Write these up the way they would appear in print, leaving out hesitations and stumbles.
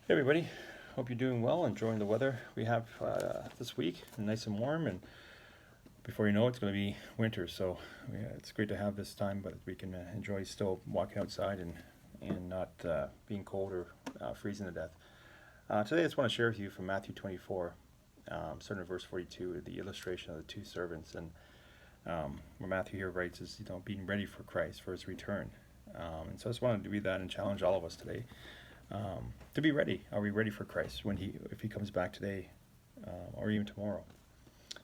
Hey everybody, hope you're doing well, enjoying the weather we have this week, nice and warm, and before you know it, it's going to be winter. So yeah, it's great to have this time, but we can enjoy still walking outside and not being cold or freezing to death. Today, I just want to share with you from Matthew 24, starting at verse 42, the illustration of the two servants, and where Matthew here writes is being ready for Christ for His return. And so I just wanted to read that and challenge all of us today to be ready. Are we ready for Christ if He comes back today or even tomorrow?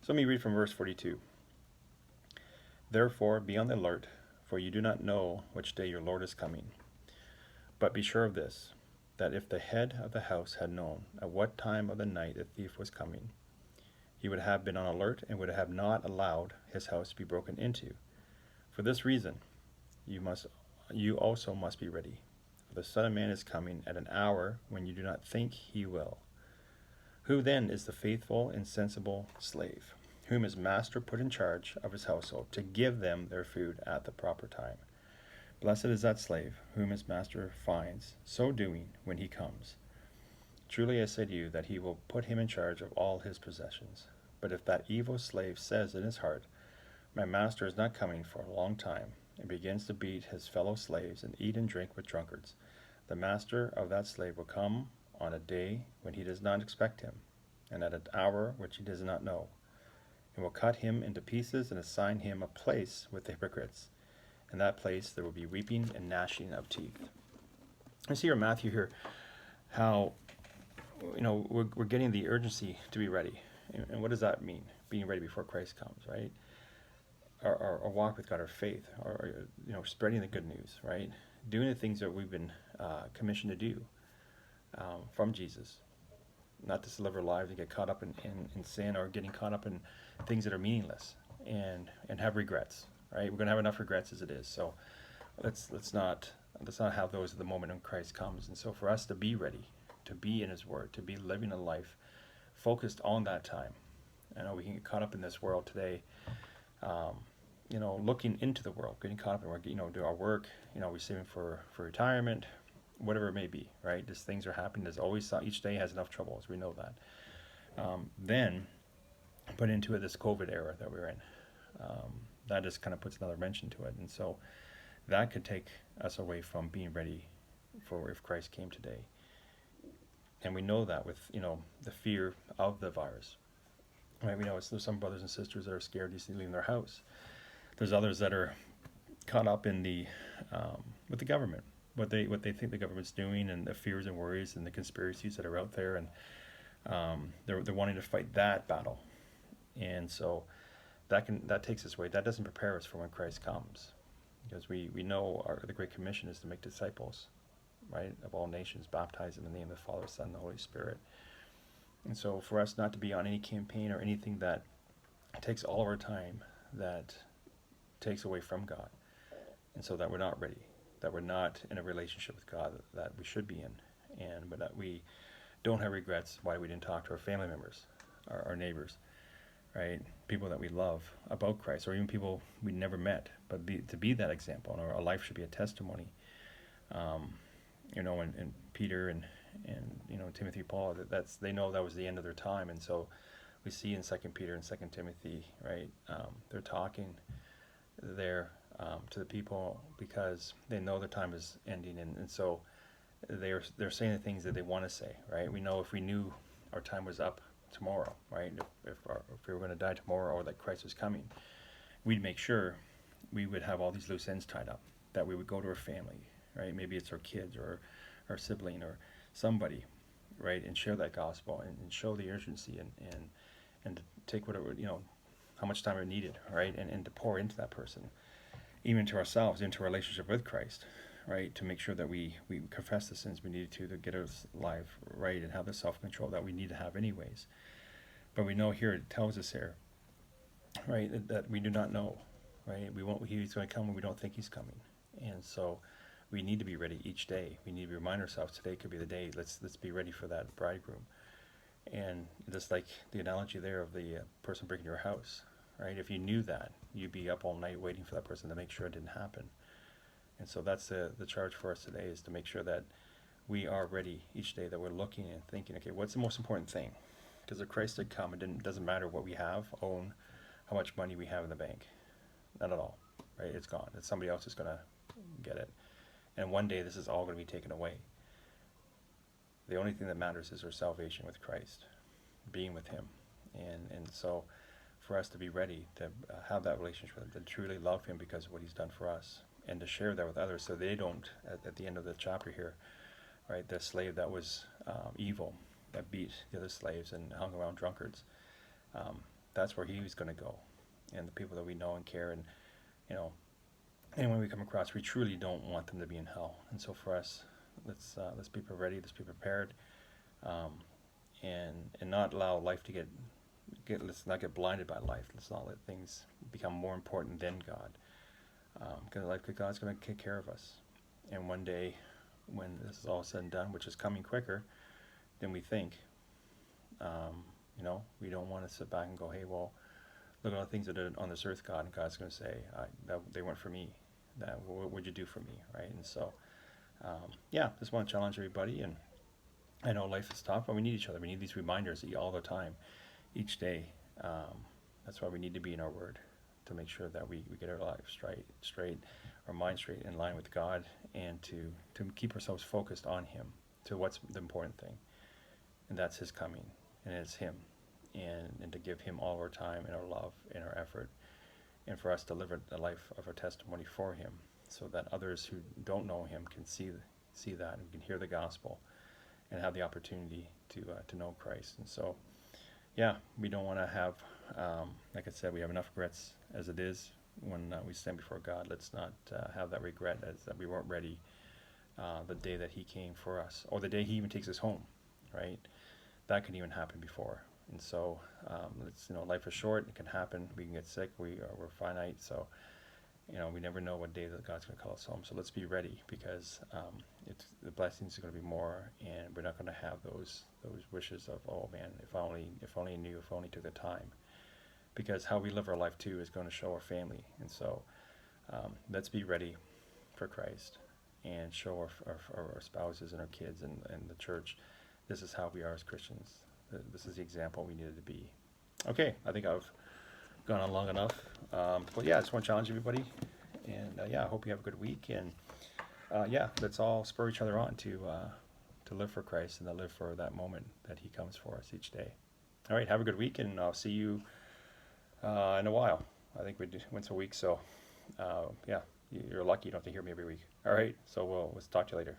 So let me read from verse 42. Therefore, be on the alert, for you do not know which day your Lord is coming. But be sure of this, that if the head of the house had known at what time of the night a thief was coming, he would have been on alert and would have not allowed his house to be broken into. For this reason, you also must be ready. For the Son of Man is coming at an hour when you do not think he will. Who then is the faithful and sensible slave, whom his master put in charge of his household to give them their food at the proper time? Blessed is that slave whom his master finds so doing when he comes. Truly I say to you that he will put him in charge of all his possessions. But if that evil slave says in his heart, my master is not coming for a long time, and begins to beat his fellow slaves and eat and drink with drunkards, the master of that slave will come on a day when he does not expect him, and at an hour which he does not know, and will cut him into pieces and assign him a place with the hypocrites. In that place there will be weeping and gnashing of teeth. I see here Matthew here how we're getting the urgency to be ready. And what does that mean? Being ready before Christ comes, right? Our walk with God, our faith, or spreading the good news, right? Doing the things that we've been commissioned to do from Jesus, not to live our lives and get caught up in sin or getting caught up in things that are meaningless and have regrets, right? We're going to have enough regrets as it is. So let's not have those at the moment when Christ comes. And so for us to be ready, to be in His Word, to be living a life focused on that time. I know we can get caught up in this world today, looking into the world, getting caught up in work, do our work, we're saving for retirement, whatever it may be, right? Just things are happening. There's always, each day has enough troubles. We know that. Then put into it this COVID era that we're in. That just kind of puts another wrench into it. And so that could take us away from being ready for if Christ came today. And we know that with, the fear of the virus. Right? We know there's some brothers and sisters that are scared to leave their house. There's others that are caught up in the with the government, what they think the government's doing, and the fears and worries and the conspiracies that are out there, and they're wanting to fight that battle, and so that takes us away. That doesn't prepare us for when Christ comes, because we know the Great Commission is to make disciples, right, of all nations, baptize in the name of the Father, Son, and the Holy Spirit. And so for us not to be on any campaign or anything that takes all of our time, that takes away from God, and so that we're not ready, that we're not in a relationship with God that we should be in, but that we don't have regrets why we didn't talk to our family members, our neighbors, right, people that we love about Christ, or even people we never met, but to be that example, and our life should be a testimony. And Peter and Timothy, Paul, they know that was the end of their time, and so we see in 2 Peter and 2 Timothy, right, they're talking there to the people because they know their time is ending, and so they're saying the things that they want to say, right? We know if we knew our time was up tomorrow, right, if we were going to die tomorrow, or that Christ was coming, we'd make sure we would have all these loose ends tied up, that we would go to our family, right? Maybe it's our kids or our sibling or somebody, right, and share that gospel and show the urgency and to take whatever, how much time it needed, right, and to pour into that person, even to ourselves, into a relationship with Christ, right, to make sure that we confess the sins we needed to get our life right and have the self-control that we need to have anyways. But we know here, it tells us here, right, that we do not know, right? He's going to come when we don't think he's coming. And so we need to be ready each day. We need to remind ourselves today could be the day. Let's be ready for that bridegroom. And just like the analogy there of the person breaking your house, right? If you knew that, you'd be up all night waiting for that person to make sure it didn't happen. And so that's the charge for us today, is to make sure that we are ready each day, that we're looking and thinking, okay, what's the most important thing? Because if Christ had come, it doesn't matter what we have, own, how much money we have in the bank. Not at all, right? It's gone. It's somebody else who's going to get it. And one day this is all going to be taken away. The only thing that matters is our salvation with Christ, being with him. And so for us to be ready to have that relationship with him, to truly love him because of what he's done for us, and to share that with others so they don't, at the end of the chapter here, right, the slave that was evil, that beat the other slaves and hung around drunkards, that's where he was going to go. And the people that we know and care, and anyone we come across, we truly don't want them to be in hell. And so for us, let's be ready, let's be prepared, and not allow life to let's not get blinded by life. Let's not let things become more important than God, because God's going to take care of us. And one day, when this is all said and done, which is coming quicker than we think, we don't want to sit back and go, hey, well, look at all the things I did on this earth, God. And God's going to say, they weren't for me. What would you do for me, right? And so, just want to challenge everybody. And I know life is tough, but we need each other. We need these reminders all the time, each day. That's why we need to be in our Word, to make sure that we get our life straight, our mind straight, in line with God, and to keep ourselves focused on Him, to what's the important thing, and that's His coming, and it's Him, and to give Him all our time and our love and our effort, and for us to live a life of a testimony for Him, so that others who don't know Him can see that and can hear the gospel and have the opportunity to know Christ. And so, we don't want to have, like I said, we have enough regrets as it is when we stand before God. Let's not have that regret as that we weren't ready the day that He came for us, or the day He even takes us home, right? That can even happen before. And so, life is short. It can happen. We can get sick. We're finite. So, we never know what day that God's going to call us home. So let's be ready, because the blessings are going to be more, and we're not going to have those wishes of, oh man, if I only knew, if I only took the time. Because how we live our life too is going to show our family. And so, let's be ready for Christ, and show our spouses and our kids and the church, this is how we are as Christians. This is the example we needed to be. Okay, I think I've gone on long enough. I just want to challenge everybody, and I hope you have a good week. And let's all spur each other on to live for Christ, and to live for that moment that He comes for us each day. All right, have a good week, and I'll see you in a while. I think we do once a week, so you're lucky you don't have to hear me every week. All right, so we'll talk to you later.